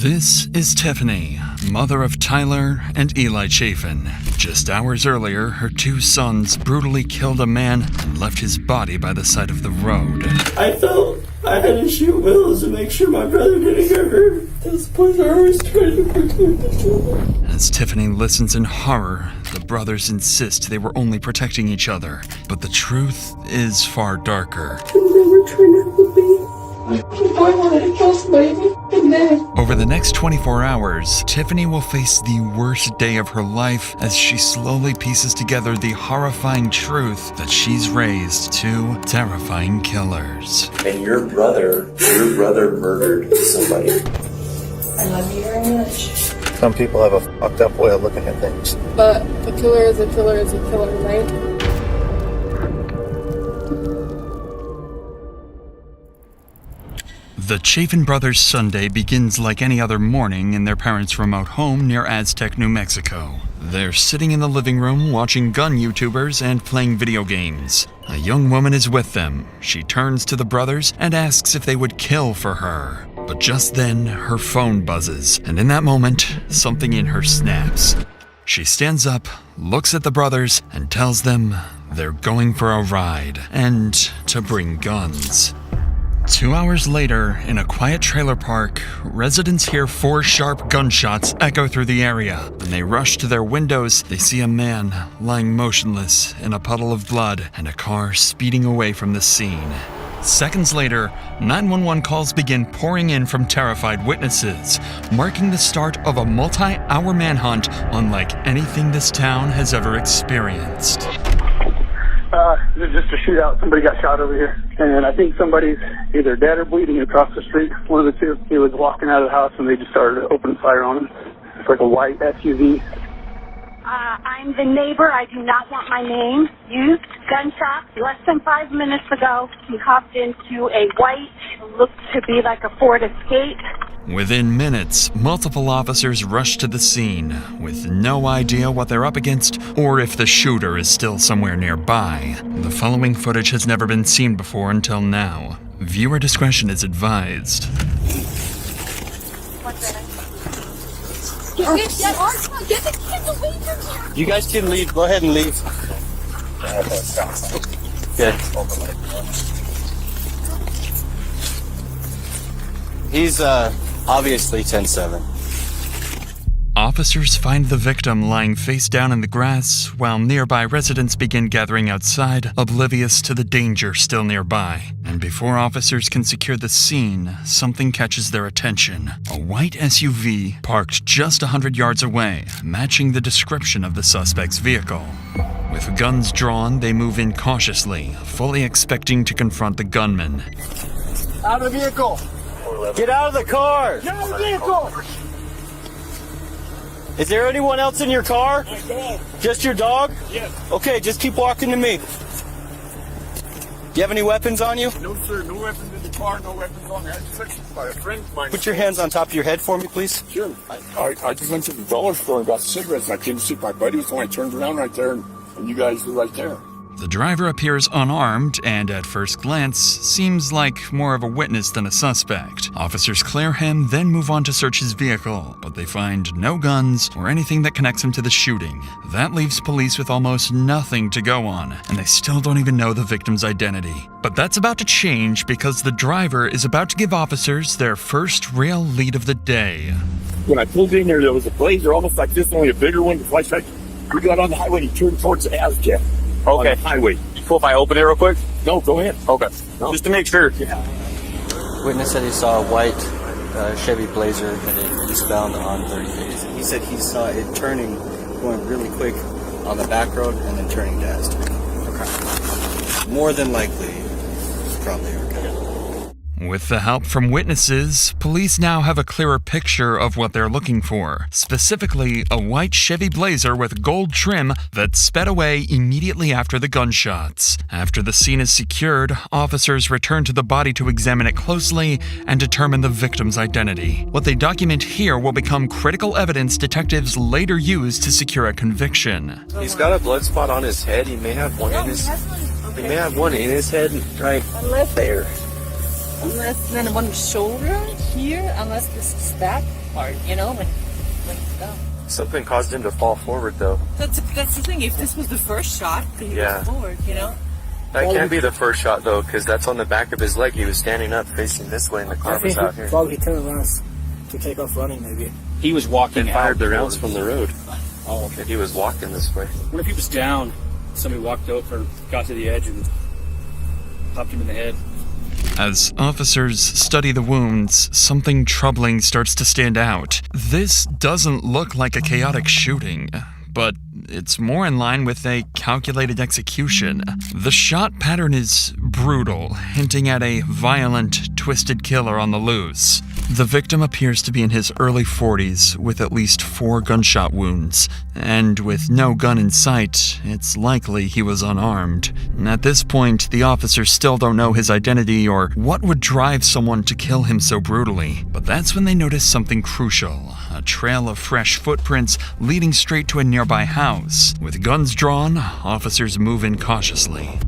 This is Tiffany, mother of Tyler and Eli Chaffin. Just hours earlier, her two sons brutally killed a man and left his body by the side of the road. I felt I had to shoot Wills to make sure my brother didn't get hurt. That's the place I always tried to protect the children. As Tiffany listens in horror, the brothers insist they were only protecting each other. But the truth is far darker. He'll never turn out with me. I wanted to kill somebody. Over the next 24 hours, Tiffany will face the worst day of her life as she slowly pieces together the horrifying truth that she's raised two terrifying killers. And your brother murdered somebody. I love you very much. Some people have a fucked up way of looking at things. But a killer is a killer is a killer, right? The Chaffin brothers' Sunday begins like any other morning in their parents' remote home near Aztec, New Mexico. They're sitting in the living room watching gun YouTubers and playing video games. A young woman is with them. She turns to the brothers and asks if they would kill for her. But just then, her phone buzzes, and in that moment, something in her snaps. She stands up, looks at the brothers, and tells them they're going for a ride and to bring guns. 2 hours later, in a quiet trailer park, residents hear 4 sharp gunshots echo through the area. When they rush to their windows, they see a man lying motionless in a puddle of blood and a car speeding away from the scene. Seconds later, 911 calls begin pouring in from terrified witnesses, marking the start of a multi-hour manhunt unlike anything this town has ever experienced. This is just a shootout. Somebody got shot over here. And I think somebody's either dead or bleeding across the street. One of the two. He was walking out of the house and they just started opening fire on him. It's like a white SUV. I'm the neighbor. I do not want my name used. Gunshots. Less than 5 minutes ago, he hopped into a white, looked to be like a Ford Escape. Within minutes, multiple officers rush to the scene, with no idea what they're up against or if the shooter is still somewhere nearby. The following footage has never been seen before until now. Viewer discretion is advised. Get the kids away from here! You guys can leave. Go ahead and leave. Good. He's obviously 10-7. Officers find the victim lying face down in the grass, while nearby residents begin gathering outside, oblivious to the danger still nearby. And before officers can secure the scene, something catches their attention. A white SUV parked just 100 yards away, matching the description of the suspect's vehicle. With guns drawn, they move in cautiously, fully expecting to confront the gunman. Out of the vehicle! Get out of the car! Get out of the vehicle! Is there anyone else in your car? My dog. Just your dog? Yes. Okay, just keep walking to me. Do you have any weapons on you? No, sir. No weapons in the car. No weapons on me. I just took by a friend of mine. Put your hands on top of your head for me, please. Sure. I just went to the dollar store and got cigarettes. And I came to see my buddy, so I turned around right there, and you guys were right there. The driver appears unarmed and, at first glance, seems like more of a witness than a suspect. Officers clear him, then move on to search his vehicle, but they find no guns or anything that connects him to the shooting. That leaves police with almost nothing to go on, and they still don't even know the victim's identity. But that's about to change because the driver is about to give officers their first real lead of the day. When I pulled in there was a Blazer, almost like this, only a bigger one. The flashback. We got on the highway. He turned towards the Aztec. Okay. On the highway. Cool if I open it real quick? No, go ahead. Okay. No. Just to make sure. Yeah. Witness said he saw a white Chevy Blazer headed eastbound on 30th. He said he saw it turning, going really quick on the back road and then turning to Aztec. Okay. More than likely, it's probably okay. With the help from witnesses, police now have a clearer picture of what they're looking for. Specifically, a white Chevy Blazer with gold trim that sped away immediately after the gunshots. After the scene is secured, officers return to the body to examine it closely and determine the victim's identity. What they document here will become critical evidence detectives later use to secure a conviction. He's got a blood spot on his head. He may have one in his. He may have one in his head, right there. Unless then one shoulder here, unless this is that part, you know, like that. Something caused him to fall forward, though. That's the thing. If this was the first shot, then he Yeah. goes forward, you know. That can't be the first shot, though, because that's on the back of his leg. He was standing up, facing this way, and the car was out here. Probably turned around to take off running, maybe. He was walking They out. fired the rounds from the road. Oh, okay. He was walking this way. What if he was down? Somebody walked over, got to the edge, and popped him in the head. As officers study the wounds, something troubling starts to stand out. This doesn't look like a chaotic shooting, but it's more in line with a calculated execution. The shot pattern is brutal, hinting at a violent, twisted killer on the loose. The victim appears to be in his early 40s with at least 4 gunshot wounds, and with no gun in sight, it's likely he was unarmed. At this point, the officers still don't know his identity or what would drive someone to kill him so brutally. But that's when they notice something crucial, a trail of fresh footprints leading straight to a nearby house. With guns drawn, officers move in cautiously.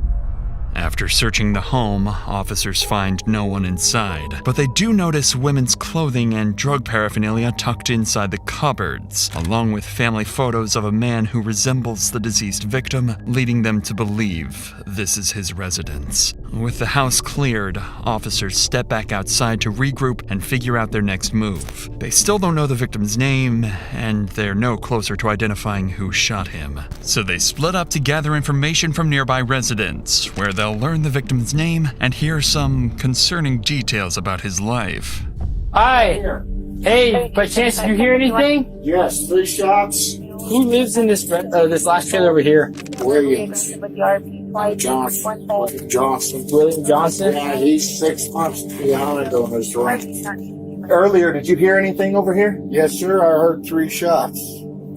After searching the home, officers find no one inside, but they do notice women's clothing and drug paraphernalia tucked inside the cupboards, along with family photos of a man who resembles the deceased victim, leading them to believe this is his residence. With the house cleared, officers step back outside to regroup and figure out their next move. They still don't know the victim's name, and they're no closer to identifying who shot him. So they split up to gather information from nearby residents, where they'll learn the victim's name and hear some concerning details about his life. Hi. Hey, by chance, did you hear anything? Yes, 3 shots. Who lives in this last trailer over here? Williams. Johnson. William Johnson? Yeah, he's 6 months behind on his rent. Earlier, did you hear anything over here? Yes, sir. I heard 3 shots.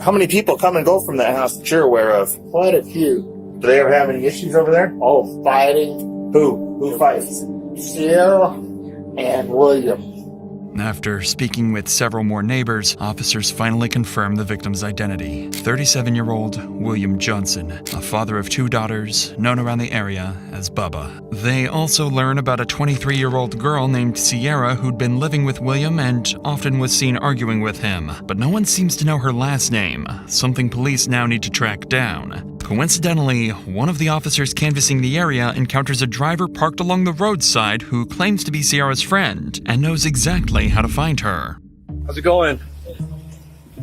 How many people come and go from that house that you're aware of? Quite a few. Do they ever have any issues over there? Oh, fighting. Who? Who fights? Sierra and William. After speaking with several more neighbors, officers finally confirm the victim's identity. 37-year-old William Johnson, a father of 2 daughters, known around the area as Bubba. They also learn about a 23-year-old girl named Sierra who'd been living with William and often was seen arguing with him. But no one seems to know her last name, something police now need to track down. Coincidentally, one of the officers canvassing the area encounters a driver parked along the roadside who claims to be Sierra's friend and knows exactly how to find her. How's it going?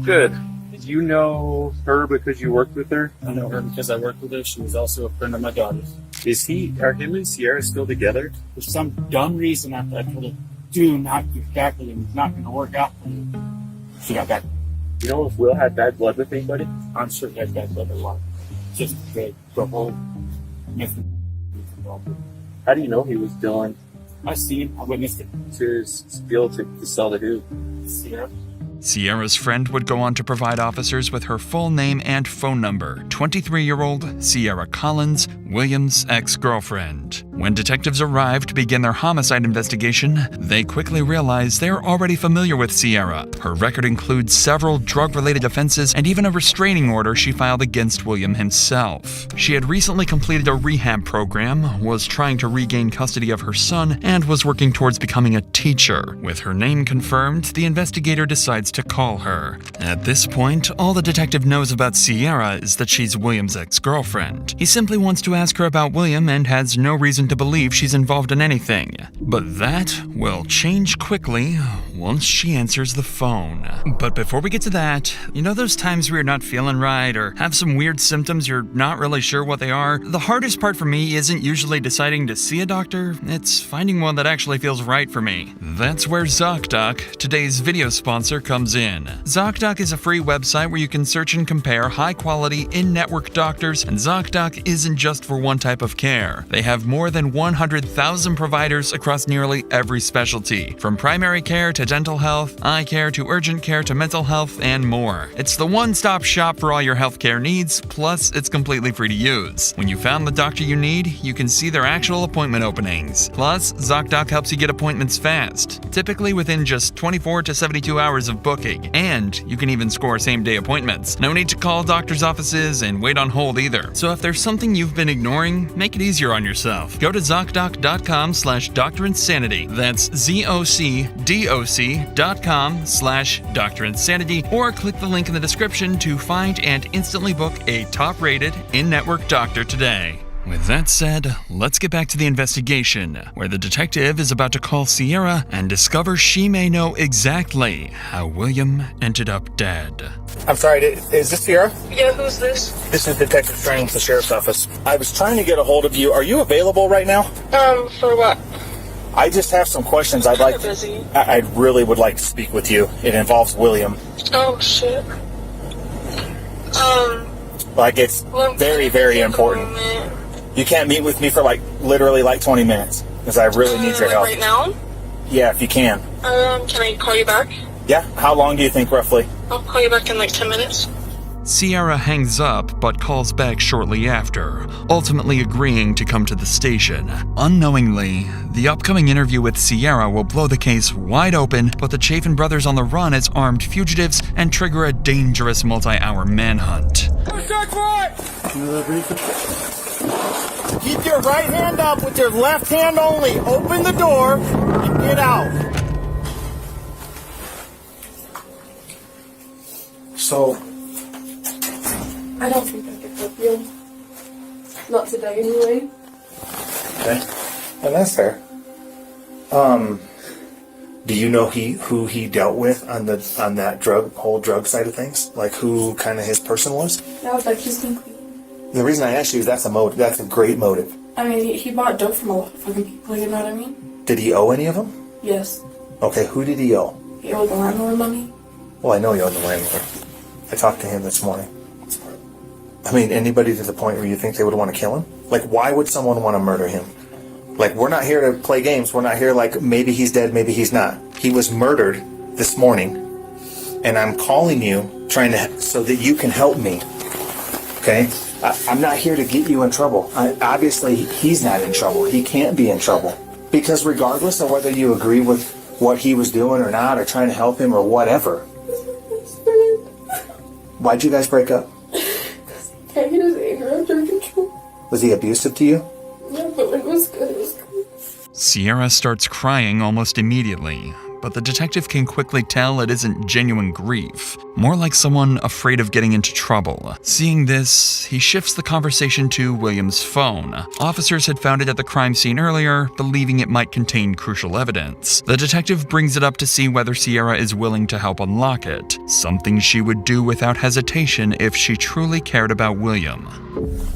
Good. Did you know her because you worked with her? I know her because I worked with her. She was also a friend of my daughter's. Are him and Sierra still together? For some dumb reason, after I told her, do not get back with him, it's not going to work out for you. She got back. You know if Will had bad blood with anybody? I'm sure he had bad blood a lot. Just the whole method. How do you know he was dealing I see him. I witnessed it. to his skill to sell the who? Sierra. Sierra's friend would go on to provide officers with her full name and phone number, 23-year-old Sierra Collins, William's ex-girlfriend. When detectives arrived to begin their homicide investigation, they quickly realized they're already familiar with Sierra. Her record includes several drug-related offenses and even a restraining order she filed against William himself. She had recently completed a rehab program, was trying to regain custody of her son, and was working towards becoming a teacher. With her name confirmed, the investigator decides to call her. At this point, all the detective knows about Sierra is that she's William's ex-girlfriend. He simply wants to ask her about William and has no reason to believe she's involved in anything. But that will change quickly once she answers the phone. But before we get to that, you know those times where you're not feeling right or have some weird symptoms you're not really sure what they are? The hardest part for me isn't usually deciding to see a doctor, it's finding one that actually feels right for me. That's where ZocDoc, today's video sponsor, comes in. ZocDoc is a free website where you can search and compare high-quality, in-network doctors, and ZocDoc isn't just for one type of care. They have more than 100,000 providers across nearly every specialty, from primary care to dental health, eye care to urgent care to mental health, and more. It's the one-stop shop for all your healthcare needs, plus it's completely free to use. When you found the doctor you need, you can see their actual appointment openings. Plus, ZocDoc helps you get appointments fast, typically within just 24 to 72 hours of booking. booking. And you can even score same-day appointments. No need to call doctor's offices and wait on hold either. So if there's something you've been ignoring, make it easier on yourself. Go to ZocDoc.com/DrInsanity. That's ZocDoc.com/DrInsanity, or click the link in the description to find and instantly book a top-rated, in-network doctor today. With that said, let's get back to the investigation, where the detective is about to call Sierra and discover she may know exactly how William ended up dead. I'm sorry, is this Sierra? Yeah, who's this? This is Detective Strang with the Sheriff's Office. I was trying to get a hold of you. Are you available right now? For what? I just have some questions I'd like. Busy. I really would like to speak with you. It involves William. Oh, shit. Like, it's very, very important. You can't meet with me for literally 20 minutes because I really need your help. Right now? Yeah, if you can. Can I call you back? Yeah? How long do you think roughly? I'll call you back in 10 minutes. Sierra hangs up but calls back shortly after, ultimately agreeing to come to the station. Unknowingly, the upcoming interview with Sierra will blow the case wide open, put the Chaffin brothers on the run as armed fugitives, and trigger a dangerous multi-hour manhunt. Keep your right hand up with your left hand only. Open the door and get out. So, I don't think I could help you. Not today, anyway. okay, and that's fair. Do you know who he dealt with on that whole drug side of things? Like who kind of his person was? That was his complete. The reason I asked you is that's a motive. That's a great motive. I mean, he bought dope from a lot of fucking people. You know what I mean? Did he owe any of them? Yes. Okay, who did he owe? He owed the landlord money. Well, I know he owed the landlord. I talked to him this morning. I mean, anybody to the point where you think they would want to kill him? Like, why would someone want to murder him? Like, we're not here to play games. We're not here maybe he's dead, maybe he's not. He was murdered this morning, and I'm calling you so that you can help me. Okay? I'm not here to get you in trouble. Obviously, he's not in trouble. He can't be in trouble. Because regardless of whether you agree with what he was doing or not, or trying to help him or whatever. Why'd you guys break up? Can't get his anger under control. Was he abusive to you? Yeah, but when it was good, it was good. Sierra starts crying almost immediately, but the detective can quickly tell it isn't genuine grief, more like someone afraid of getting into trouble. Seeing this, he shifts the conversation to William's phone. Officers had found it at the crime scene earlier, believing it might contain crucial evidence. The detective brings it up to see whether Sierra is willing to help unlock it, something she would do without hesitation if she truly cared about William.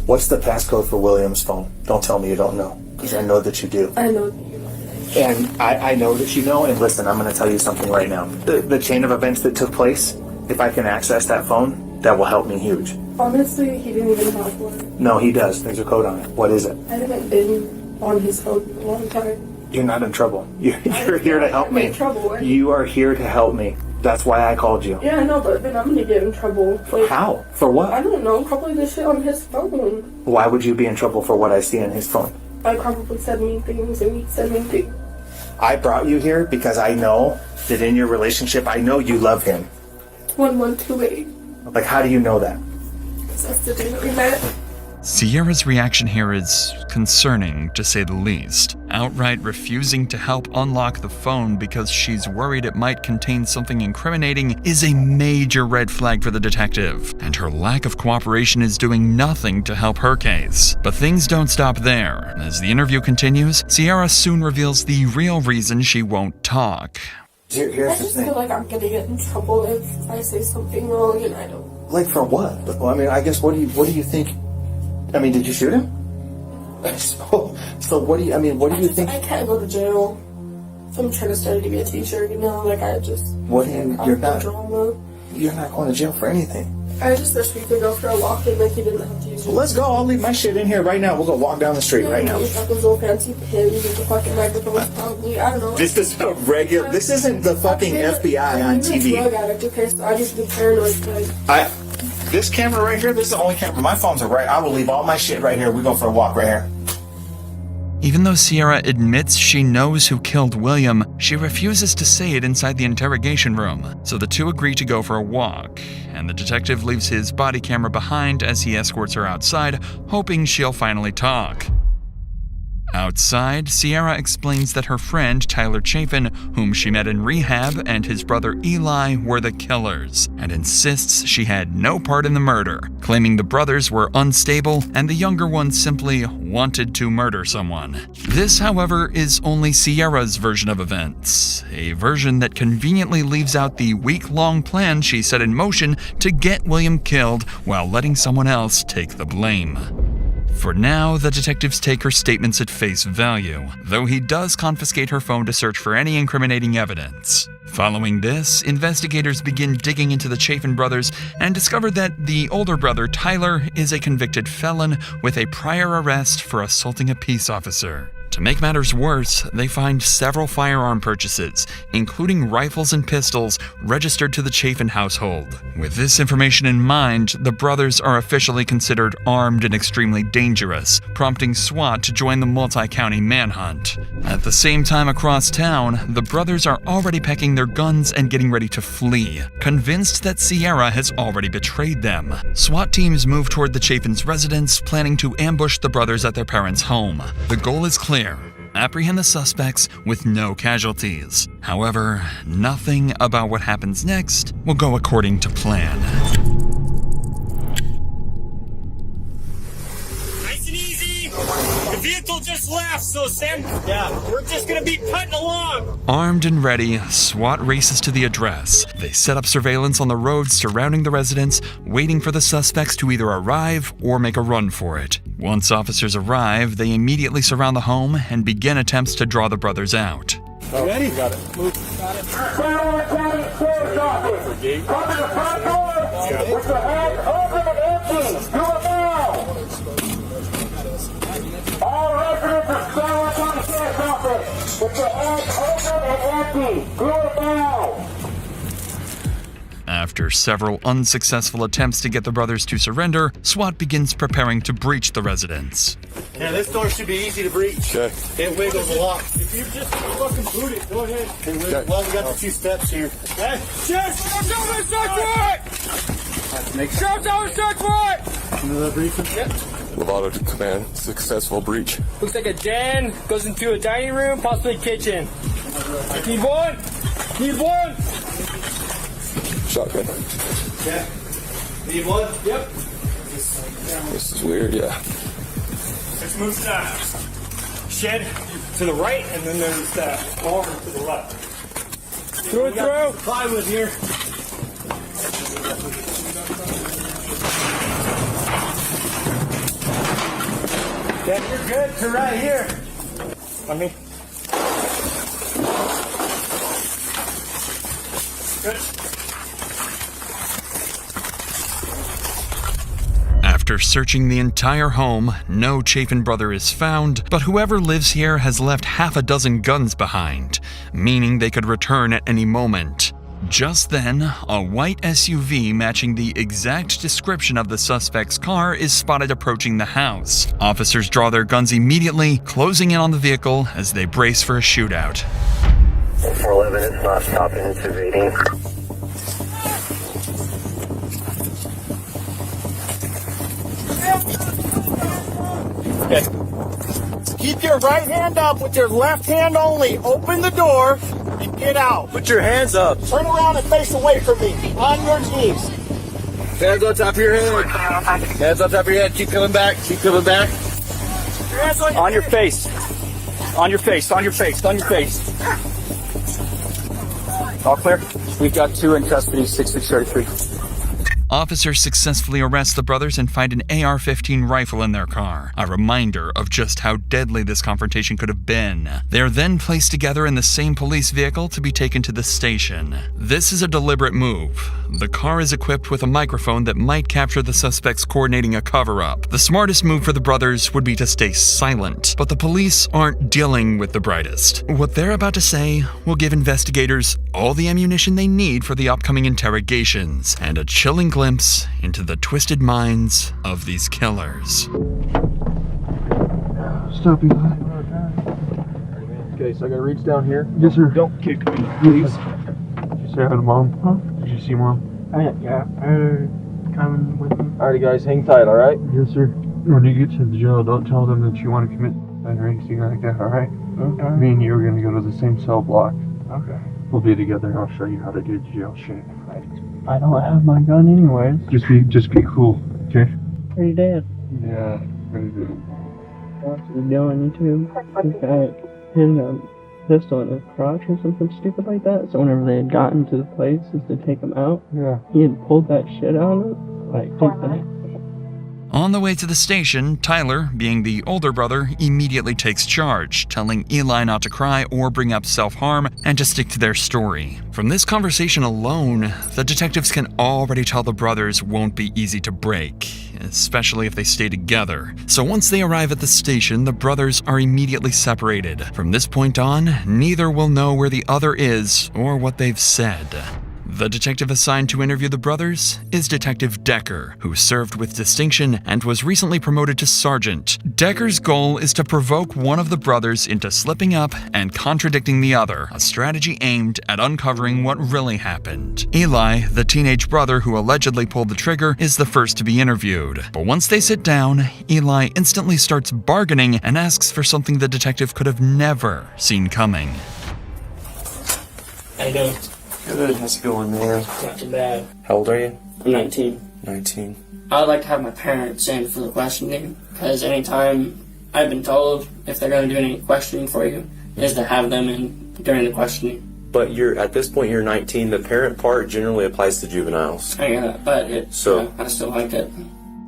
What's the passcode for William's phone? Don't tell me you don't know, because I know that you do. I know that you know. And I know that you know, and listen, I'm going to tell you something right now. The chain of events that took place, if I can access that phone, that will help me huge. Honestly, he didn't even have one. No, he does. There's a code on it. What is it? I haven't been on his phone in a long time. You're not in trouble. You're here to help me. I'm in trouble. You are here to help me. That's why I called you. Yeah, I know, but then I'm going to get in trouble. How? For what? I don't know. Probably the shit on his phone. Why would you be in trouble for what I see on his phone? I probably said mean things and he said mean things. I brought you here because I know that in your relationship, I know you love him. 1128. Like, how do you know that? Because that's the day that we met. Sierra's reaction here is concerning, to say the least. Outright refusing to help unlock the phone because she's worried it might contain something incriminating is a major red flag for the detective, and her lack of cooperation is doing nothing to help her case. But things don't stop there. As the interview continues, Sierra soon reveals the real reason she won't talk. Here's I the just thing. feel like I'm gonna get in trouble if I say something wrong and I don't. Like, for what? Well, I mean, I guess, what do you think? I mean, did you shoot him? So what do you think? I can't go to jail. So I'm trying to study to be a teacher, you know, you're not going to jail for anything. I just wish we could go for a walk and you didn't have to use Well, let's go. I'll leave my shit in here right now.'ll go walk down the street right now. Use like those little fancy pins with the fucking microphones probably, I don't know. This is a regular, this isn't the fucking FBI on TV. I'm a drug addict, okay, so I just be paranoid, This camera right here, this is the only camera. My phones are right. I will leave all my shit right here. We go for a walk right here. Even though Sierra admits she knows who killed William, she refuses to say it inside the interrogation room, so the two agree to go for a walk, and the detective leaves his body camera behind as he escorts her outside, hoping she'll finally talk. Outside, Sierra explains that her friend Tyler Chaffin, whom she met in rehab, and his brother Eli were the killers, and insists she had no part in the murder, claiming the brothers were unstable and the younger one simply wanted to murder someone. This, however, is only Sierra's version of events, a version that conveniently leaves out the week-long plan she set in motion to get William killed while letting someone else take the blame. For now, the detectives take her statements at face value, though he does confiscate her phone to search for any incriminating evidence. Following this, investigators begin digging into the Chaffin brothers and discover that the older brother, Tyler, is a convicted felon with a prior arrest for assaulting a peace officer. To make matters worse, they find several firearm purchases, including rifles and pistols, registered to the Chaffin household. With this information in mind, the brothers are officially considered armed and extremely dangerous, prompting SWAT to join the multi-county manhunt. At the same time across town, the brothers are already packing their guns and getting ready to flee, convinced that Sierra has already betrayed them. SWAT teams move toward the Chaffin's residence, planning to ambush the brothers at their parents' home. The goal is clear: apprehend the suspects with no casualties. However, nothing about what happens next will go according to plan. Nice and easy. The vehicle just left, so Sam, we're just gonna be putting along. Armed and ready, SWAT races to the address. They set up surveillance on the roads surrounding the residence, waiting for the suspects to either arrive or make a run for it. Once officers arrive, they immediately surround the home and begin attempts to draw the brothers out. You ready? Got it. Move. Got it. Come to the front door with your hands open and empty. Do it now. All residents of Skyline County Sheriff's Office with your hands open and empty. Do it now. After several unsuccessful attempts to get the brothers to surrender, SWAT begins preparing to breach the residence. Yeah, this door should be easy to breach. Okay. It wiggles a lot. If you just fucking boot it, go ahead. Okay. Well, we got the 2 steps here. Hey, Sheriff, show me search warrant! Into the breach? Yep. Lovato to command. Successful breach. Looks like a den. Goes into a dining room, possibly kitchen. Need one. Need one. Shotgun. Yeah. Need one? Yep. This is weird, yeah. Let's move the shed to the right, and then there's the barn to the left. Through and through. Plywood here. Yeah, you're good to right here. On me. Good. After searching the entire home, no Chaffin brother is found, but whoever lives here has left half a dozen guns behind, meaning they could return at any moment. Just then, a white SUV matching the exact description of the suspect's car is spotted approaching the house. Officers draw their guns immediately, closing in on the vehicle as they brace for a shootout. 411 is not stopping, it's evading. Okay. Keep your right hand up with your left hand only. Open the door and get out. Put your hands up. Turn around and face away from me. On your knees. Hands on top of your head. Hands on top of your head. Keep coming back. Keep coming back. Your hands on your face. On your face. On your face. On your face. All clear? We've got 2 in custody, 6633. Officers successfully arrest the brothers and find an AR-15 rifle in their car, a reminder of just how deadly this confrontation could have been. They are then placed together in the same police vehicle to be taken to the station. This is a deliberate move. The car is equipped with a microphone that might capture the suspects coordinating a cover-up. The smartest move for the brothers would be to stay silent, but the police aren't dealing with the brightest. What they're about to say will give investigators all the ammunition they need for the upcoming interrogations, and a chilling glimpse into the twisted minds of these killers. Stop, Eli. Okay, so I gotta reach down here. Yes, sir. Don't kick me, please. Did you say hi to Mom? Huh? Did you see Mom? Yeah. Coming with me. Alrighty, guys, hang tight, alright? Yes, sir. When you get to the jail, don't tell them that you want to commit suicide or anything like that, alright? Okay. Me and you are going to go to the same cell block. Okay. We'll be together and I'll show you how to do jail shit. I don't have my gun anyways. Just be cool, okay? Are you dead? Yeah, pretty good. What's he doing, you two? This guy hid a pistol in his crotch or something stupid like that. So whenever they had gotten to the places to take him out, he had pulled that shit out of it. Like, Tiffany. On the way to the station, Tyler, being the older brother, immediately takes charge, telling Eli not to cry or bring up self-harm and to stick to their story. From this conversation alone, the detectives can already tell the brothers won't be easy to break, especially if they stay together. So once they arrive at the station, the brothers are immediately separated. From this point on, neither will know where the other is or what they've said. The detective assigned to interview the brothers is Detective Decker, who served with distinction and was recently promoted to sergeant. Decker's goal is to provoke one of the brothers into slipping up and contradicting the other, a strategy aimed at uncovering what really happened. Eli, the teenage brother who allegedly pulled the trigger, is the first to be interviewed. But once they sit down, Eli instantly starts bargaining and asks for something the detective could have never seen coming. I know. Good, how's it going, man? Not too bad. How old are you? I'm 19. 19. I would like to have my parents in for the questioning, because anytime I've been told if they're going to do any questioning for you, is to have them in during the questioning. But at this point you're 19. The parent part generally applies to juveniles. I get that, but I still like it.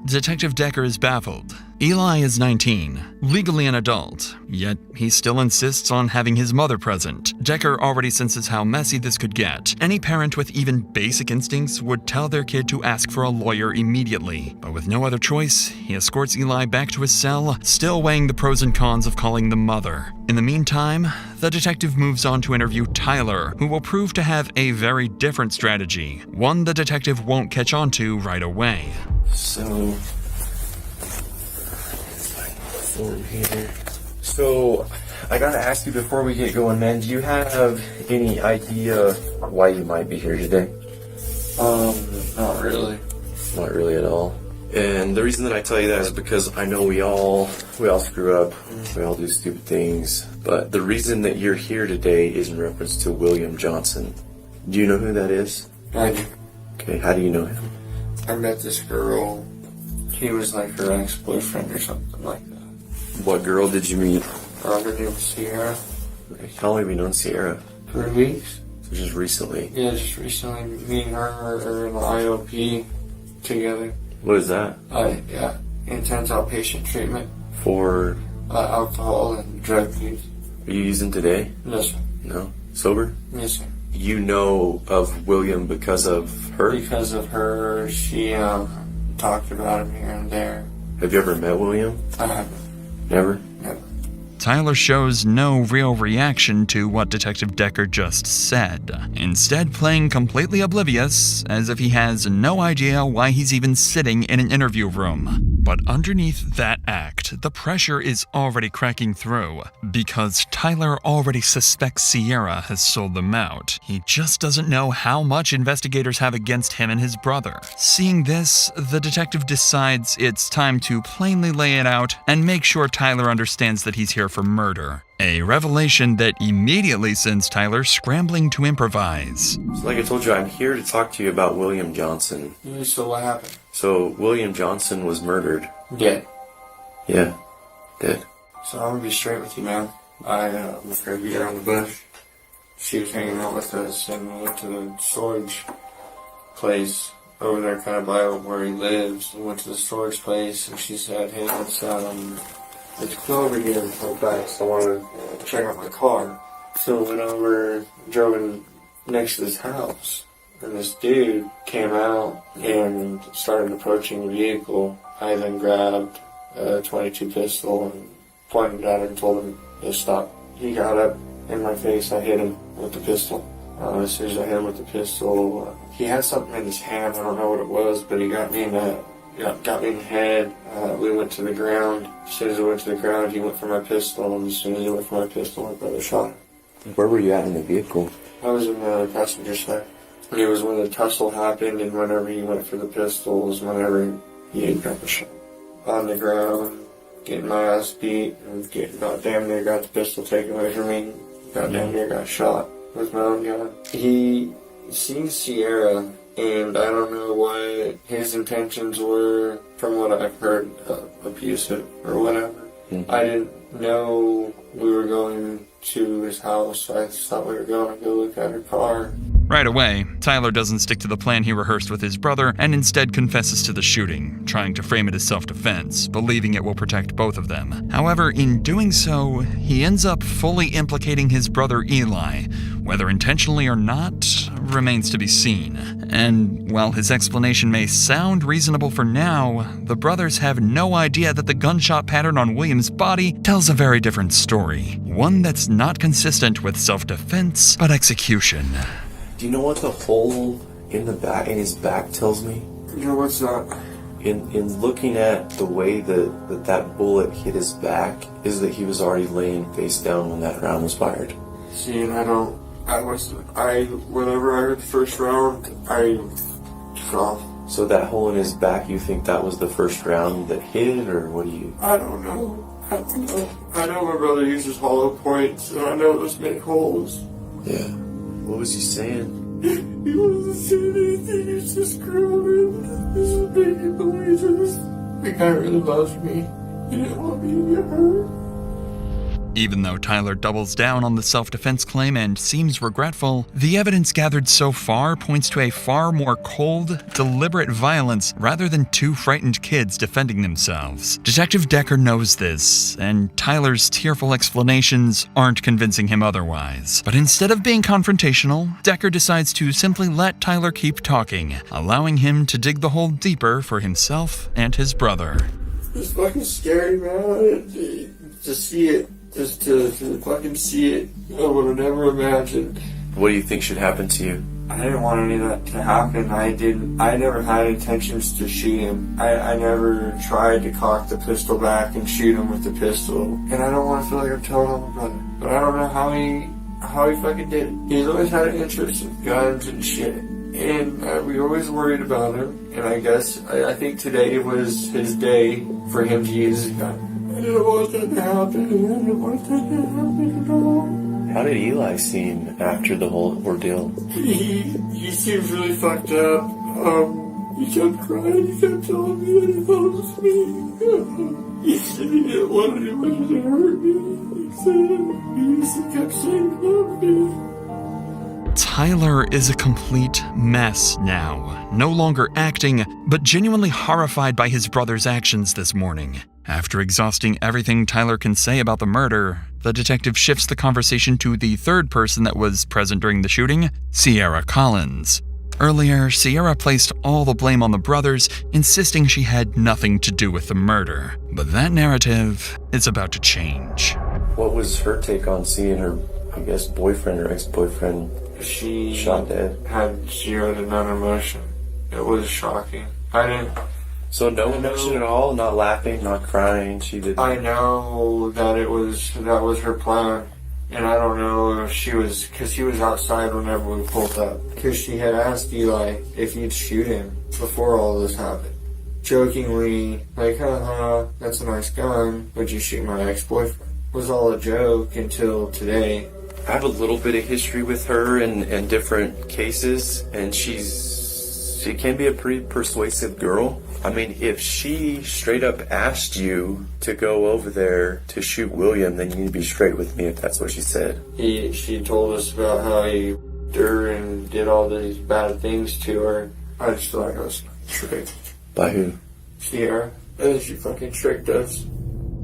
Detective Decker is baffled. Eli is 19, legally an adult, yet he still insists on having his mother present. Decker already senses how messy this could get. Any parent with even basic instincts would tell their kid to ask for a lawyer immediately. But with no other choice, he escorts Eli back to his cell, still weighing the pros and cons of calling the mother. In the meantime, the detective moves on to interview Tyler, who will prove to have a very different strategy, one the detective won't catch on to right away. So, I gotta ask you before we get going, man, do you have any idea why you might be here today? Not really. Not really at all. And the reason that I tell you that is because I know we all screw up, we all do stupid things, but the reason that you're here today is in reference to William Johnson. Do you know who that is? I do. Okay, how do you know him? I met this girl. He was like her ex-boyfriend or something like that. What girl did you meet? Her name was Sierra. How long have you known Sierra? 3 weeks. So just recently? Yeah, just recently. Me and her are in the IOP together. What is that? Intense outpatient treatment. For? Alcohol and drug use. Are you using today? No, sir. No? Sober? Yes, sir. You know of William because of her? Because of her, she talked about him here and there. Have you ever met William? I haven't. Never? Never. Tyler shows no real reaction to what Detective Decker just said, instead playing completely oblivious, as if he has no idea why he's even sitting in an interview room. But underneath that act, the pressure is already cracking through, because Tyler already suspects Sierra has sold them out. He just doesn't know how much investigators have against him and his brother. Seeing this, the detective decides it's time to plainly lay it out and make sure Tyler understands that he's here for murder. A revelation that immediately sends Tyler scrambling to improvise. So like I told you, I'm here to talk to you about William Johnson. So what happened? So William Johnson was murdered. Dead. Yeah, dead. So I'm gonna be straight with you, man. I was gonna beat her on the bush. She was hanging out with us and we went to the storage place over there kind of by where he lives. We went to the storage place and she said, hey, let's go over here and come back. So I wanted to check out my car. So we went over, drove in next to this house. And this dude came out and started approaching the vehicle. I then grabbed a .22 pistol and pointed at him and told him to stop. He got up in my face. I hit him with the pistol. As soon as I hit him with the pistol, he had something in his hand. I don't know what it was, but he got me in got me in the head. We went to the ground. As soon as we went to the ground, he went for my pistol, and as soon as he went for my pistol, my brother shot him. Where were you at in the vehicle? I was in the passenger side. And it was when the tussle happened, and whenever he went for the pistol was whenever he had got the shot. On the ground, getting my ass beat, and got damn near got the pistol taken away from me. Got damn near got shot with my own gun. He seen Sierra, and I don't know what his intentions were. From what I've heard, abusive or whatever. I didn't know we were going to his house. I just thought we were going to go look at her car. Right away, Tyler doesn't stick to the plan he rehearsed with his brother and instead confesses to the shooting, trying to frame it as self-defense, believing it will protect both of them. However, in doing so, he ends up fully implicating his brother Eli. Whether intentionally or not, remains to be seen. And while his explanation may sound reasonable for now, the brothers have no idea that the gunshot pattern on William's body tells a very different story. One that's not consistent with self-defense, but execution. Do you know what the hole in his back tells me? No, what's that? In looking at the way that bullet hit his back, is that he was already laying face down when that round was fired. See, and whenever I heard the first round, I took off. So that hole in his back, you think that was the first round that hit, or what do you? I don't know. I know my brother uses hollow points, and I know those make holes. Yeah. What was he saying? He wasn't saying anything, he was just screaming. This is making noises. The guy really loves me. He didn't want me to get hurt. Even though Tyler doubles down on the self-defense claim and seems regretful, the evidence gathered so far points to a far more cold, deliberate violence rather than two frightened kids defending themselves. Detective Decker knows this, and Tyler's tearful explanations aren't convincing him otherwise. But instead of being confrontational, Decker decides to simply let Tyler keep talking, allowing him to dig the hole deeper for himself and his brother. It's fucking scary, man. To see it. Just to fucking see it, I would have never imagined. What do you think should happen to you? I didn't want any of that to happen. I never had intentions to shoot him. I never tried to cock the pistol back and shoot him with the pistol. And I don't want to feel like I'm telling on my brother. But I don't know how he fucking did it. He's always had an interest in guns and shit. And we always worried about him. And I guess, I think today was his day for him to use his gun. I didn't want that to happen. I didn't want that to happen at all. How did Eli seem after the whole ordeal? He seems really fucked up. He kept crying. He kept telling me that he thought it was me. He said he didn't want anybody to hurt me. He kept saying he loved me. Tyler is a complete mess now, no longer acting, but genuinely horrified by his brother's actions this morning. After exhausting everything Tyler can say about the murder, the detective shifts the conversation to the third person that was present during the shooting, Sierra Collins. Earlier, Sierra placed all the blame on the brothers, insisting she had nothing to do with the murder. But that narrative is about to change. What was her take on seeing her, I guess, boyfriend or ex-boyfriend shot dead? Had zero to none emotion. It was shocking. So no emotion at all? Not laughing, not crying? She didn't? I know that that was her plan. And I don't know if she was, because he was outside whenever we pulled up. Because she had asked Eli if he'd shoot him before all this happened. Jokingly, like, that's a nice gun. Would you shoot my ex-boyfriend? Was all a joke until today. I have a little bit of history with her in different cases, and she can be a pretty persuasive girl. I mean, if she straight up asked you to go over there to shoot William, then you need to be straight with me if that's what she said. She told us about how he her and did all these bad things to her. I just feel like I was tricked. By who? Sierra. And she fucking tricked us.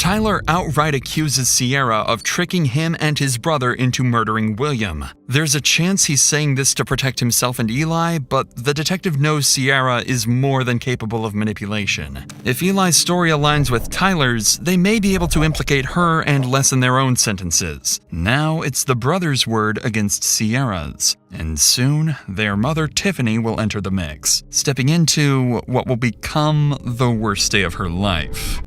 Tyler outright accuses Sierra of tricking him and his brother into murdering William. There's a chance he's saying this to protect himself and Eli, but the detective knows Sierra is more than capable of manipulation. If Eli's story aligns with Tyler's, they may be able to implicate her and lessen their own sentences. Now it's the brother's word against Sierra's. And soon, their mother Tiffany will enter the mix, stepping into what will become the worst day of her life.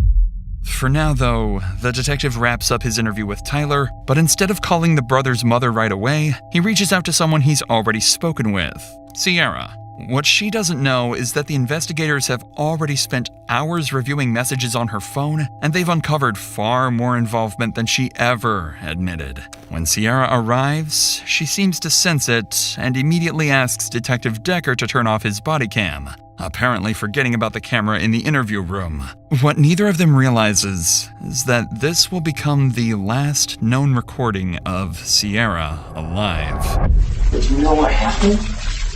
For now, though, the detective wraps up his interview with Tyler, but instead of calling the brother's mother right away, he reaches out to someone he's already spoken with, Sierra. What she doesn't know is that the investigators have already spent hours reviewing messages on her phone, and they've uncovered far more involvement than she ever admitted. When Sierra arrives, she seems to sense it and immediately asks Detective Decker to turn off his body cam, apparently forgetting about the camera in the interview room. What neither of them realizes is that this will become the last known recording of Sierra alive. But you know what happened?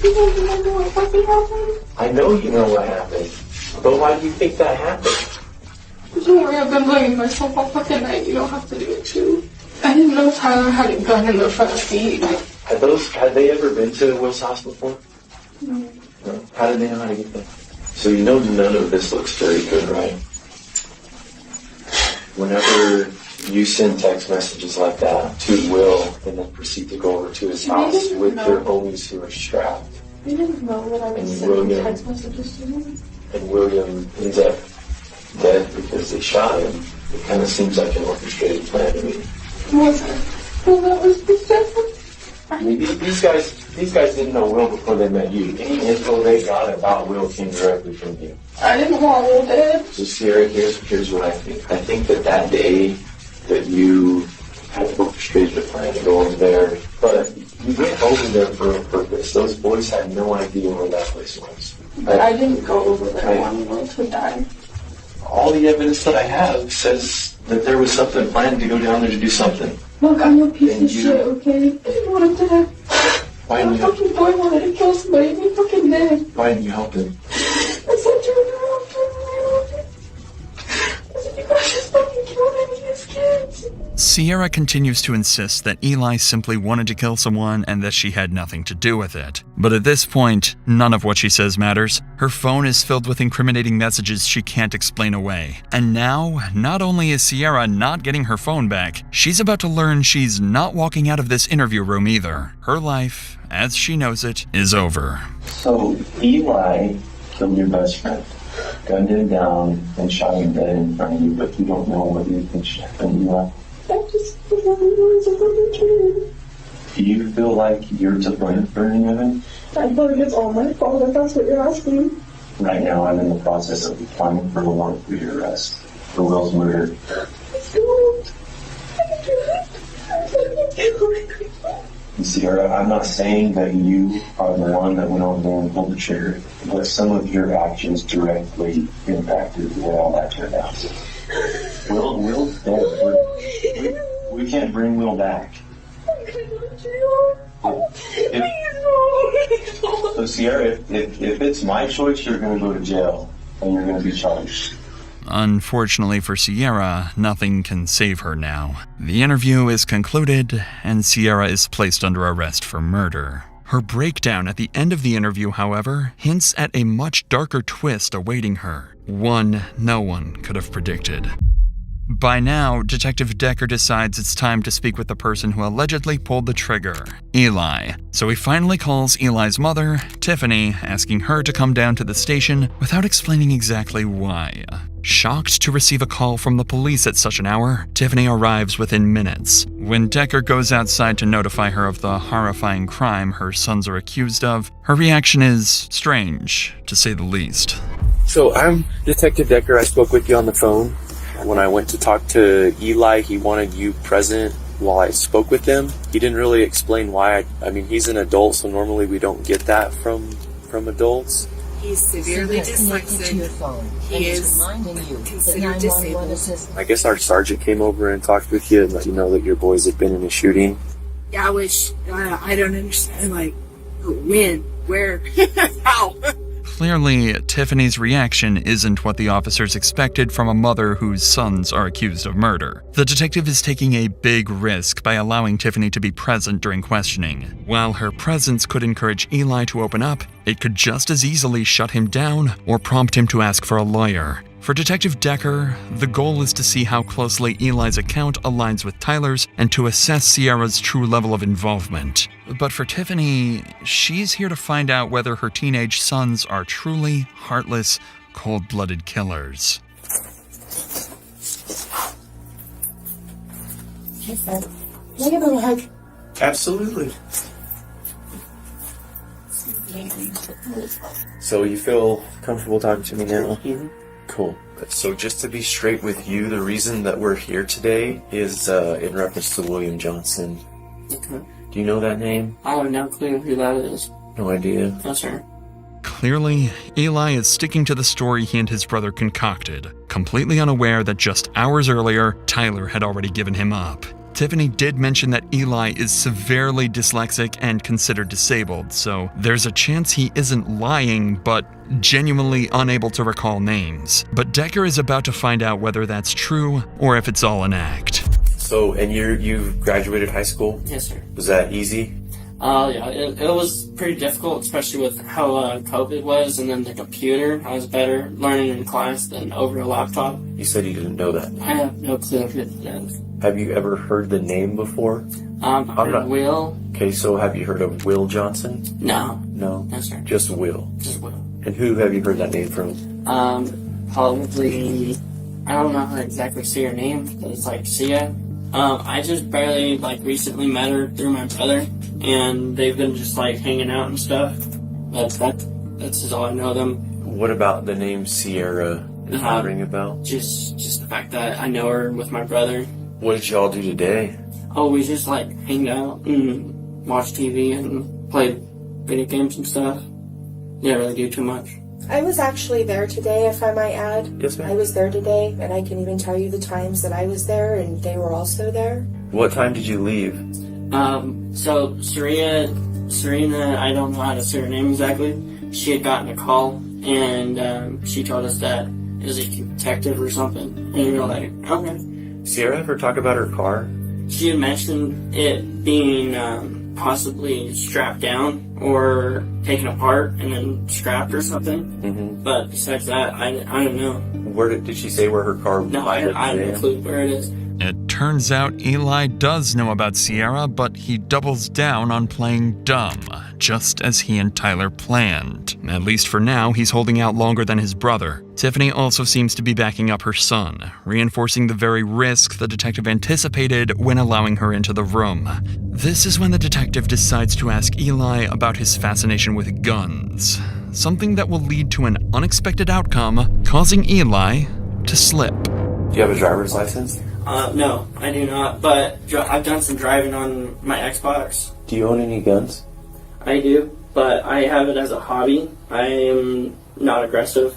You don't remember what fucking happened? I know you know what happened. But why do you think that happened? Don't worry, I've been blaming myself all fucking night. You don't have to do it too. I didn't know Tyler had a gun in the front seat. Had they ever been to Will's house before? No. No. How did they know how to get there? So you know none of this looks very good, right? Whenever you send text messages like that to Will and then proceed to go over to his house with your homies who are strapped. You didn't know that I was sending text messages to him? And William ends up dead because they shot him. It kind of seems like an orchestrated plan to me. Was it? Well, that was the I mean, these guys didn't know Will before they met you. Any info they got about Will came directly from you. I didn't want Will dead. So Sierra, here's what I think. I think that day that you had orchestrated a plan to go over there, but you went over there for a purpose. Those boys had no idea where that place was. But I didn't go over there wanting Will to die. All the evidence that I have says that there was something planned to go down there to do something. Look, I'm a piece of shit, okay? I didn't want him to die. Why didn't you help him? Fucking boy wanted to kill somebody and he fucking dead. Why didn't you help him? I said turn around. I said you guys just fucking killed any of his kids. Sierra continues to insist that Eli simply wanted to kill someone and that she had nothing to do with it. But at this point, none of what she says matters. Her phone is filled with incriminating messages she can't explain away. And now, not only is Sierra not getting her phone back, she's about to learn she's not walking out of this interview room either. Her life, as she knows it, is over. So Eli killed your best friend, gunned him down, and shot him dead in front of you, but you don't know what you think happened, Eli. I just was a little kid. Do you feel like you're to blame for any of it? I feel like it's all my fault if that's what you're asking. Right now, I'm in the process of applying for a warrant for your arrest for Will's murder. Sierra, I'm not saying that you are the one that went over there and pulled the trigger, but some of your actions directly impacted the way all that turned out. Will's dead. We can't bring Will back. So Sierra, if it's my choice, you're going to go to jail and you're going to be charged. Unfortunately for Sierra, nothing can save her now. The interview is concluded, and Sierra is placed under arrest for murder. Her breakdown at the end of the interview, however, hints at a much darker twist awaiting her, one no one could have predicted. By now, Detective Decker decides it's time to speak with the person who allegedly pulled the trigger, Eli. So he finally calls Eli's mother, Tiffany, asking her to come down to the station without explaining exactly why. Shocked to receive a call from the police at such an hour, Tiffany arrives within minutes. When Decker goes outside to notify her of the horrifying crime her sons are accused of, her reaction is strange, to say the least. So I'm Detective Decker. I spoke with you on the phone. When I went to talk to Eli, he wanted you present while I spoke with him. He didn't really explain why. I mean, he's an adult, so normally we don't get that from adults. He's severely dyslexic. He is considered disabled. I guess our sergeant came over and talked with you and let you know that your boys had been in a shooting. Yeah, which I don't understand. Like, when? Where? How? Clearly, Tiffany's reaction isn't what the officers expected from a mother whose sons are accused of murder. The detective is taking a big risk by allowing Tiffany to be present during questioning. While her presence could encourage Eli to open up, it could just as easily shut him down or prompt him to ask for a lawyer. For Detective Decker, the goal is to see how closely Eli's account aligns with Tyler's and to assess Sierra's true level of involvement. But for Tiffany, she's here to find out whether her teenage sons are truly heartless, cold-blooded killers. Absolutely. So you feel comfortable talking to me now? Mm-hmm. Cool. So just to be straight with you, the reason that we're here today is in reference to William Johnson. Okay. Do you know that name? I have no clue who that is. No idea. No, sir. Clearly, Eli is sticking to the story he and his brother concocted, completely unaware that just hours earlier, Tyler had already given him up. Tiffany did mention that Eli is severely dyslexic and considered disabled, so there's a chance he isn't lying, but genuinely unable to recall names. But Decker is about to find out whether that's true or if it's all an act. So, and you graduated high school? Yes, sir. Was that easy? Yeah, it was pretty difficult, especially with how COVID was, and then the computer. I was better learning in class than over a laptop. You said you didn't know that. I have no clue who it is. Have you ever heard the name before? Will. Okay, so have you heard of Will Johnson? No. No? No, sir. Just Will? Just Will. And who have you heard that name from? Probably, I don't know how to exactly say her name, but it's like Sia. I just barely, recently met her through my brother, and they've been just, hanging out and stuff. That's just all I know them. What about the name Sierra? Does that ring a bell? Just the fact that I know her with my brother. What did y'all do today? Oh, we just, hanged out and watched TV and played video games and stuff. Didn't really do too much. I was actually there today, if I might add. Yes, ma'am. I was there today, and I can even tell you the times that I was there, and they were also there. What time did you leave? So Serena, I don't know how to say her name exactly. She had gotten a call, and she told us that it was a detective or something. And we were like, okay. Sierra ever talk about her car? She had mentioned it being possibly strapped down or taken apart and then scrapped or something. Mm-hmm. But besides that, I don't know. Where did she say where her car was? No, I have no clue where it is. It turns out Eli does know about Sierra, but he doubles down on playing dumb, just as he and Tyler planned. At least for now, he's holding out longer than his brother. Tiffany also seems to be backing up her son, reinforcing the very risk the detective anticipated when allowing her into the room. This is when the detective decides to ask Eli about his fascination with guns, something that will lead to an unexpected outcome, causing Eli to slip. Do you have a driver's license? No, I do not, but I've done some driving on my Xbox. Do you own any guns? I do, but I have it as a hobby. I am not aggressive.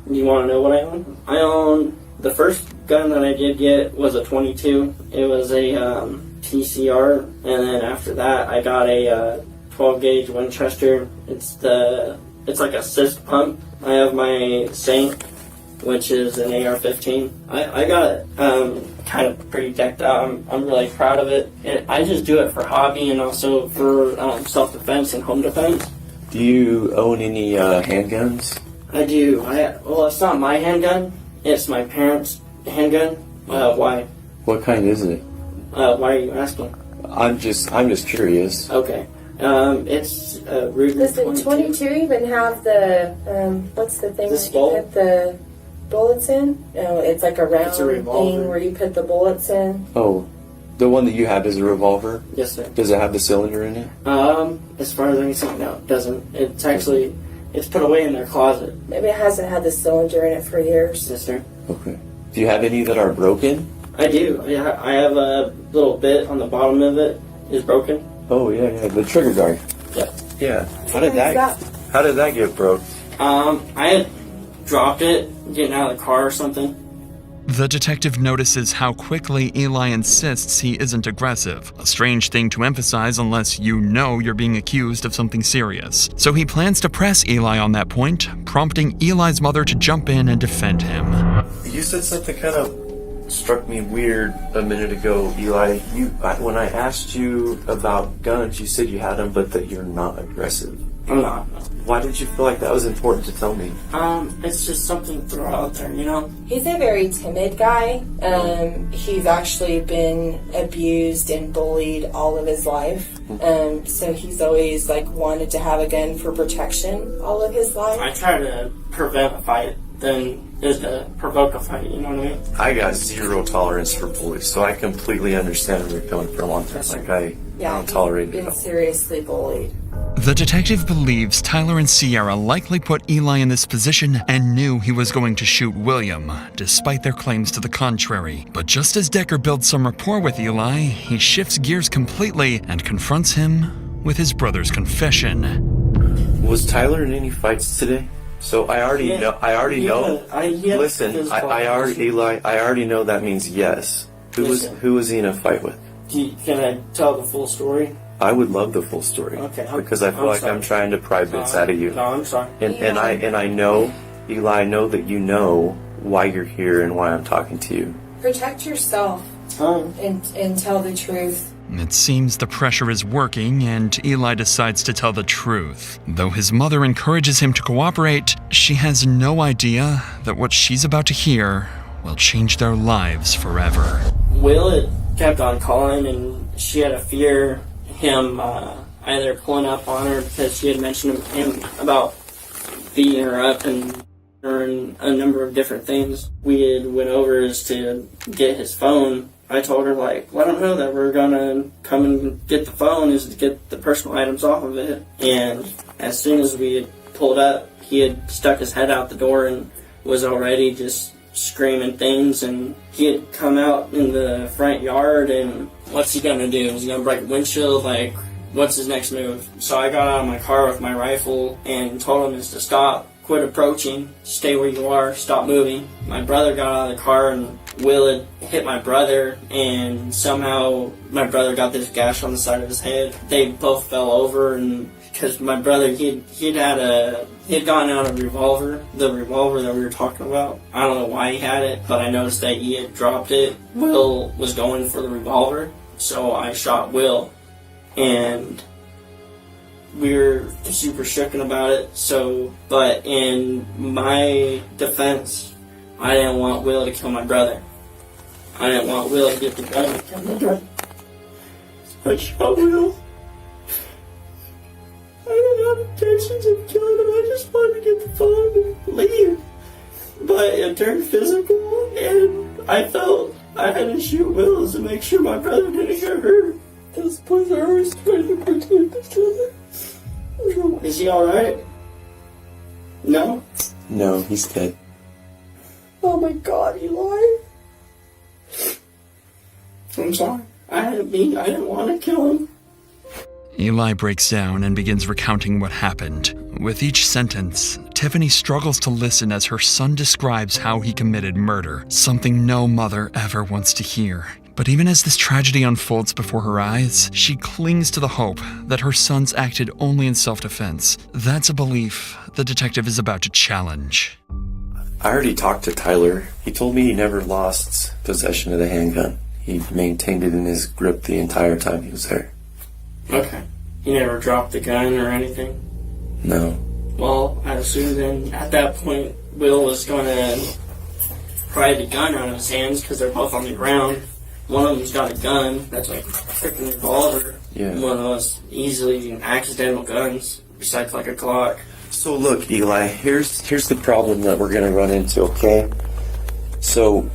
Do you want to know what I own? I own, the first gun that I did get was a .22. It was a TCR, and then after that I got a 12 gauge Winchester. It's like a cyst pump. I have my Saint, which is an AR-15. I got it kind of pretty decked out. I'm really proud of it. I just do it for hobby and also for self-defense and home defense. Do you own any handguns? I do. Well, it's not my handgun. It's my parents' handgun. Why? What kind is it? Why are you asking? I'm just curious. Okay. It's Ruger. Does the 22 even have the what's the thing that you put the bullets in? No, it's like a round thing where you put the bullets in. Oh, the one that you have is a revolver? Yes, sir. Does it have the cylinder in it? As far as I can see, no, it doesn't. It's put away in their closet. Maybe it hasn't had the cylinder in it for years. Yes, sir. Okay. Do you have any that are broken? I do. I have a little bit on the bottom of it is broken. Oh yeah, the trigger guard. Yep. Yeah. How did that get broke? I had dropped it getting out of the car or something. The detective notices how quickly Eli insists he isn't aggressive, a strange thing to emphasize unless you know you're being accused of something serious. So he plans to press Eli on that point, prompting Eli's mother to jump in and defend him. You said something kind of struck me weird a minute ago, Eli. When I asked you about guns, you said you had them, but that you're not aggressive. I'm not. Why did you feel like that was important to tell me? It's just something to throw out there, you know? He's a very timid guy. He's actually been abused and bullied all of his life. So he's always wanted to have a gun for protection all of his life. I try to prevent a fight than is to provoke a fight, you know what I mean? I got zero tolerance for bullies, so I completely understand where you're coming from on this. I don't tolerate it. Been seriously bullied. The detective believes Tyler and Sierra likely put Eli in this position and knew he was going to shoot William, despite their claims to the contrary. But just as Decker builds some rapport with Eli, he shifts gears completely and confronts him with his brother's confession. Was Tyler in any fights today? So I already know. Listen, I already know that means yes. Who was he in a fight with? Can I tell the full story? I would love the full story. Okay. Because I feel like I'm trying to pry bits out of you. No, I'm sorry. And I know, Eli, I know that you know why you're here and why I'm talking to you. Protect yourself and tell the truth. It seems the pressure is working, and Eli decides to tell the truth. Though his mother encourages him to cooperate, she has no idea that what she's about to hear will change their lives forever. Will had kept on calling, and she had a fear him either pulling up on her because she had mentioned him about beating her up and a number of different things. We had went over to get his phone. I told her, let him know that we're gonna come and get the phone is to get the personal items off of it. And as soon as we had pulled up, he had stuck his head out the door and was already just screaming things, and he had come out in the front yard, and what's he gonna do? Is he gonna break a windshield? What's his next move? So I got out of my car with my rifle and told him to stop, quit approaching, stay where you are, stop moving. My brother got out of the car, and Will had hit my brother, and somehow my brother got this gash on the side of his head. They both fell over, and because my brother, he had gotten out a revolver, the revolver that we were talking about. I don't know why he had it, but I noticed that he had dropped it. Will was going for the revolver, so I shot Will, and we were super shooken about it. But in my defense, I didn't want Will to kill my brother. I didn't want Will to get the gun and kill my brother. So I shot Will. I didn't have intentions of killing him. I just wanted to get the phone and leave. But it turned physical, and I felt I had to shoot Will to make sure my brother didn't get hurt. Those boys are always trying to protect each other. Is he alright? No? No, he's dead. Oh my God, Eli. I'm sorry. I didn't want to kill him. Eli breaks down and begins recounting what happened. With each sentence, Tiffany struggles to listen as her son describes how he committed murder, something no mother ever wants to hear. But even as this tragedy unfolds before her eyes, she clings to the hope that her sons acted only in self-defense. That's a belief the detective is about to challenge. I already talked to Tyler. He told me he never lost possession of the handgun. He maintained it in his grip the entire time he was there. Okay. He never dropped the gun or anything? No. Well, I assume then at that point Will was going to pry the gun out of his hands because they're both on the ground. One of them's got a gun that's like a freaking revolver. Yeah. One of those easily accidental guns, besides like a Glock. So look, Eli, here's the problem that we're going to run into, okay? So,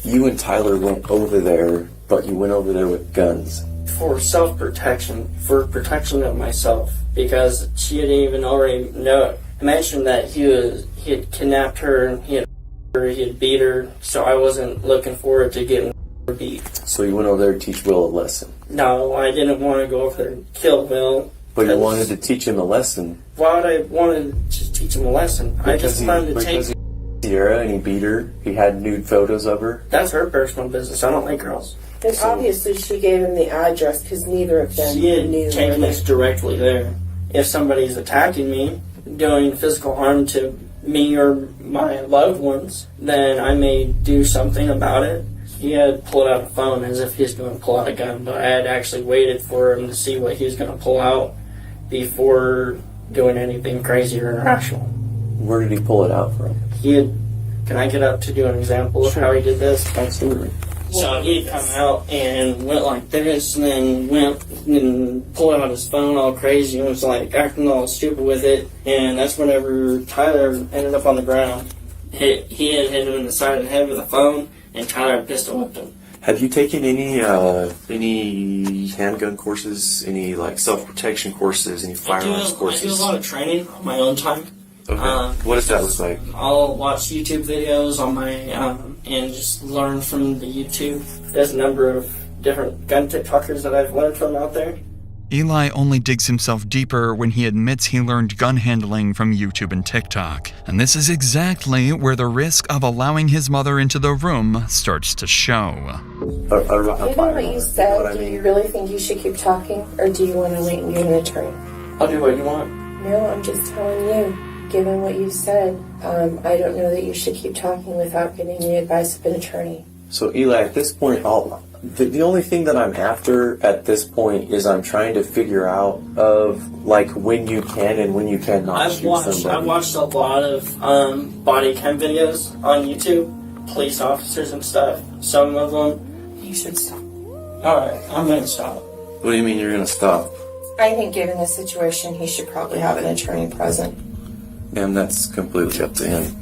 you and Tyler went over there, but you went over there with guns. For self-protection, for protection of myself, because she had even already mentioned that he had kidnapped her, he had beat her, so I wasn't looking forward to getting beat. So you went over there to teach Will a lesson? No, I didn't want to go over there and kill Will. But you wanted to teach him a lesson. Why would I want to just teach him a lesson? I just wanted to take... Sierra and he beat her. He had nude photos of her. That's her personal business. I don't like girls. And obviously she gave him the address because neither of them She had knew. taken this directly there. If somebody's attacking me, doing physical harm to me or my loved ones, then I may do something about it. He had pulled out a phone as if he was going to pull out a gun, but I had actually waited for him to see what he was going to pull out before doing anything crazy or irrational. Where did he pull it out from? He had... Can I get up to do an example of how he did this? Absolutely. So he'd come out and went like this, and then went and pulled out his phone all crazy and was like acting all stupid with it. And that's whenever Tyler ended up on the ground. He had hit him in the side of the head with a phone, and Tyler pistol whipped him. Have you taken any handgun courses, any like self-protection courses, any firearms courses? I do a lot of training on my own time. Okay. What does that look like? I'll watch YouTube videos on my and just learn from the YouTube. There's a number of different gun TikTokers that I've learned from out there. Eli only digs himself deeper when he admits he learned gun handling from YouTube and TikTok. And this is exactly where the risk of allowing his mother into the room starts to show. Given what you said, do you really think you should keep talking, or do you want to wait and get an attorney? I'll do what you want. No, I'm just telling you. Given what you said, I don't know that you should keep talking without getting the advice of an attorney. So Eli, at this point, the only thing that I'm after at this point is I'm trying to figure out of like when you can and when you cannot shoot somebody. I've watched a lot of body cam videos on YouTube, police officers and stuff. Some of them. You should stop. Alright, I'm going to stop. What do you mean you're going to stop? I think given the situation, he should probably have an attorney present. Ma'am, that's completely up to him.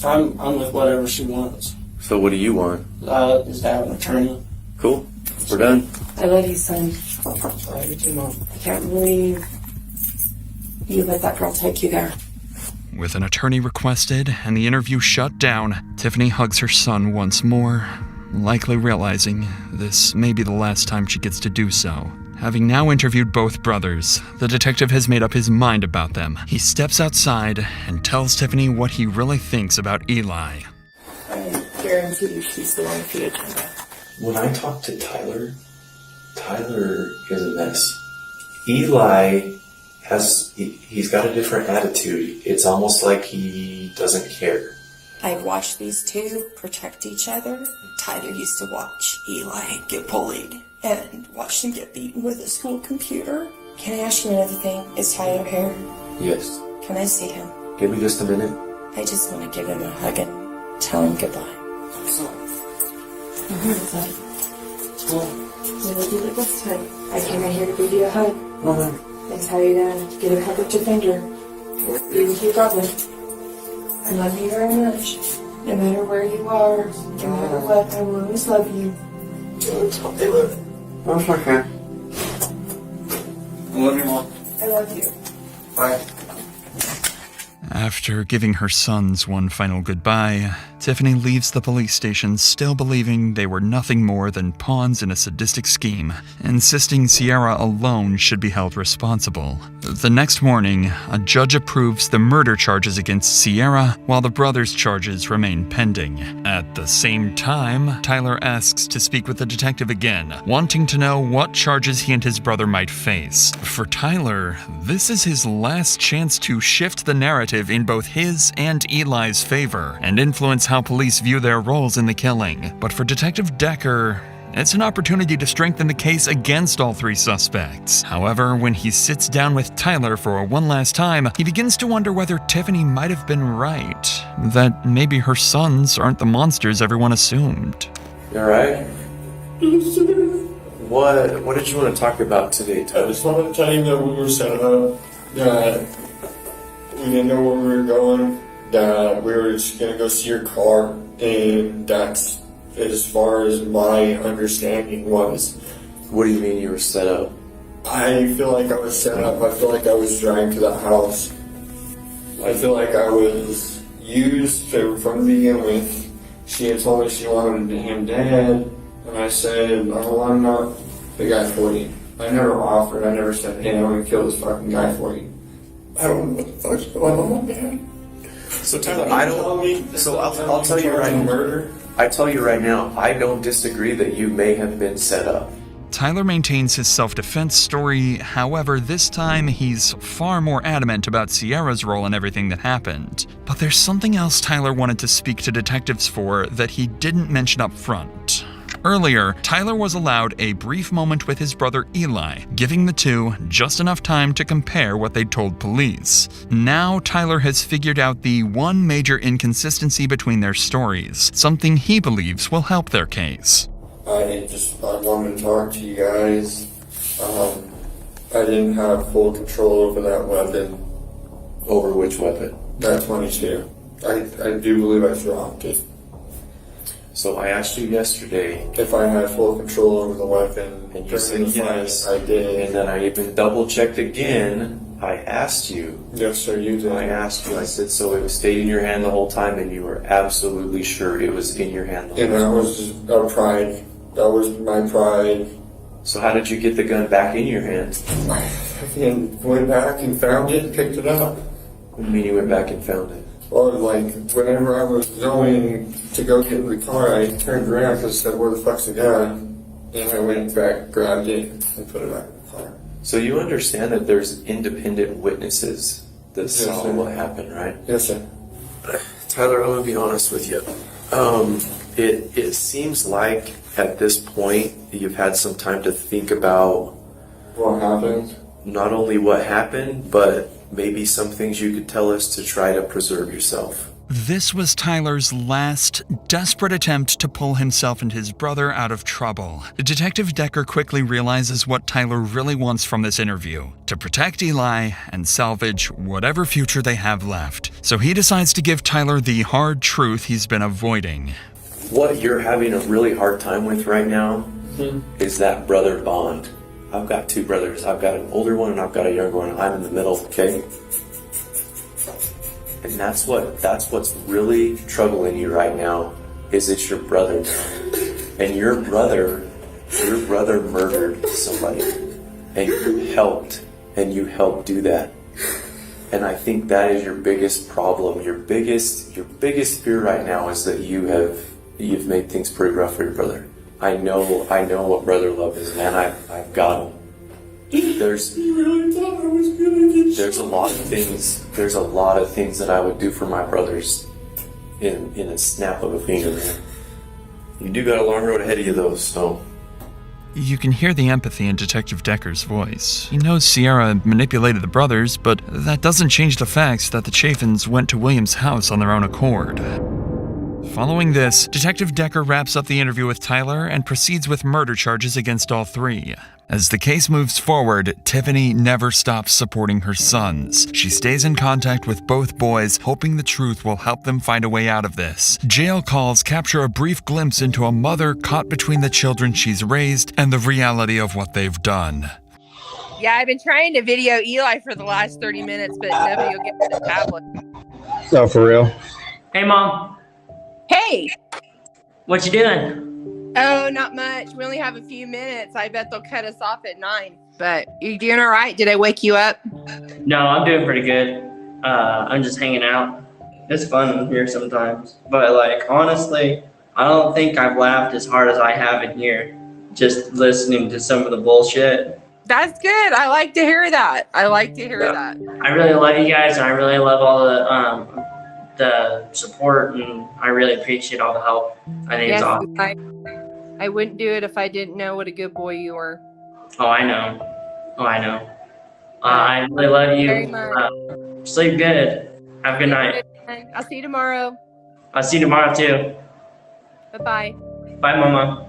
I'm with whatever she wants. So what do you want? Is to have an attorney. Cool. We're done. I love you, son. I love you too, Mom. I can't believe you let that girl take you there. With an attorney requested and the interview shut down, Tiffany hugs her son once more, likely realizing this may be the last time she gets to do so. Having now interviewed both brothers, the detective has made up his mind about them. He steps outside and tells Tiffany what he really thinks about Eli. I guarantee you she's the one for you. When I talk to Tyler is a mess. Eli he's got a different attitude. It's almost like he doesn't care. I've watched these two protect each other. Tyler used to watch Eli get bullied and watch him get beaten with a school computer. Can I ask you another thing? Is Tyler here? Yes. Can I see him? Give me just a minute. I just want to give him a hug and tell him goodbye. I'm here with him. We'll do it this time. I came in here to give you a hug. And tell you to get a hug with your finger. Be with your brother. I love you very much. No matter where you are, no matter what, I will always love you. That's okay. I love you, Mom. I love you. Bye. After giving her sons one final goodbye, Tiffany leaves the police station still believing they were nothing more than pawns in a sadistic scheme, insisting Sierra alone should be held responsible. The next morning, a judge approves the murder charges against Sierra, while the brothers' charges remain pending. At the same time, Tyler asks to speak with the detective again, wanting to know what charges he and his brother might face. For Tyler, this is his last chance to shift the narrative in both his and Eli's favor, and influence how police view their roles in the killing. But for Detective Decker, it's an opportunity to strengthen the case against all three suspects. However, when he sits down with Tyler for one last time, he begins to wonder whether Tiffany might have been right. That maybe her sons aren't the monsters everyone assumed. You alright? What did you want to talk about today, Tyler? I just wanted to tell you that we were set up, that we didn't know where we were going, that we were just going to go see your car, and that's as far as my understanding was. What do you mean you were set up? I feel like I was set up. I feel like I was dragged to the house. I feel like I was used from the begin with. She had told me she wanted him dead, and I said, "Oh, I'm not the guy for you." I never offered. I never said, "Hey, I'm gonna kill this fucking guy for you." I don't know what the fuck's going on, man. So Tyler, I'll tell you right now. I tell you right now, I don't disagree that you may have been set up. Tyler maintains his self-defense story, however, this time he's far more adamant about Sierra's role in everything that happened. But there's something else Tyler wanted to speak to detectives for that he didn't mention up front. Earlier, Tyler was allowed a brief moment with his brother Eli, giving the two just enough time to compare what they'd told police. Now, Tyler has figured out the one major inconsistency between their stories, something he believes will help their case. I wanted to talk to you guys. I didn't have full control over that weapon. Over which weapon? That 22. I do believe I dropped it. So I asked you yesterday if I had full control over the weapon, and you said yes. I did. And then I even double checked again. I asked you. Yes, sir, you did. I asked you. I said, so it stayed in your hand the whole time, and you were absolutely sure it was in your hand the whole time. And that was our pride. That was my pride. So how did you get the gun back in your hand? And went back and found it and picked it up. What do you mean you went back and found it? Well, like, whenever I was going to go get in the car, I turned around because I said, where the fuck's the gun? And I went back, grabbed it, and put it back in the car. So you understand that there's independent witnesses that saw what happened, right? Yes, sir. Tyler, I'm going to be honest with you. It seems like at this point you've had some time to think about what happened. Not only what happened, but maybe some things you could tell us to try to preserve yourself. This was Tyler's last desperate attempt to pull himself and his brother out of trouble. Detective Decker quickly realizes what Tyler really wants from this interview: to protect Eli and salvage whatever future they have left. So he decides to give Tyler the hard truth he's been avoiding. What you're having a really hard time with right now is that brother bond. I've got two brothers. I've got an older one and I've got a younger one. I'm in the middle, okay? And that's what's really troubling you right now, is it's your brother. And your brother murdered somebody. And you helped do that. And I think that is your biggest problem. Your biggest fear right now is that you've made things pretty rough for your brother. I know what brother love is, man. I've got him. There's a lot of things that I would do for my brothers in a snap of a finger, man. You do got a long road ahead of you though, so. You can hear the empathy in Detective Decker's voice. He knows Sierra manipulated the brothers, but that doesn't change the facts that the Chaffins went to William's house on their own accord. Following this, Detective Decker wraps up the interview with Tyler and proceeds with murder charges against all three. As the case moves forward, Tiffany never stops supporting her sons. She stays in contact with both boys, hoping the truth will help them find a way out of this. Jail calls capture a brief glimpse into a mother caught between the children she's raised and the reality of what they've done. Yeah, I've been trying to video Eli for the last 30 minutes, but nobody will get to the tablet. No, for real. Hey, Mom. Hey! What you doing? Oh, not much. We only have a few minutes. I bet they'll cut us off at 9. But you doing all right? Did I wake you up? No, I'm doing pretty good. I'm just hanging out. It's fun in here sometimes. But, like, honestly, I don't think I've laughed as hard as I have in here just listening to some of the bullshit. That's good. I like to hear that. I really love you guys, and I really love all the support, and I really appreciate all the help. I think it's awesome. I wouldn't do it if I didn't know what a good boy you were. Oh, I know. I really love you. Very much. Sleep good. Have a good night. I'll see you tomorrow. I'll see you tomorrow too. Bye-bye. Bye, Mama.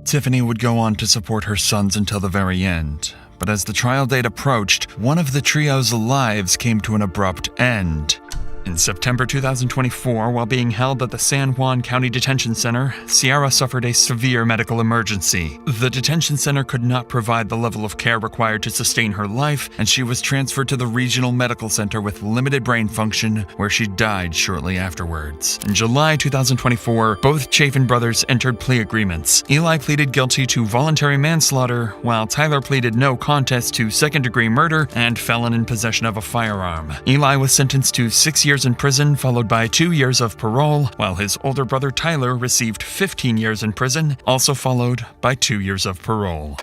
Tiffany would go on to support her sons until the very end. But as the trial date approached, one of the trio's lives came to an abrupt end. In September 2024, while being held at the San Juan County Detention Center, Sierra suffered a severe medical emergency. The detention center could not provide the level of care required to sustain her life, and she was transferred to the regional medical center with limited brain function, where she died shortly afterwards. In July 2024, both Chaffin brothers entered plea agreements. Eli pleaded guilty to voluntary manslaughter, while Tyler pleaded no contest to second-degree murder and felon in possession of a firearm. Eli was sentenced to 6 years years in prison, followed by 2 years of parole, while his older brother Tyler received 15 years in prison, also followed by 2 years of parole.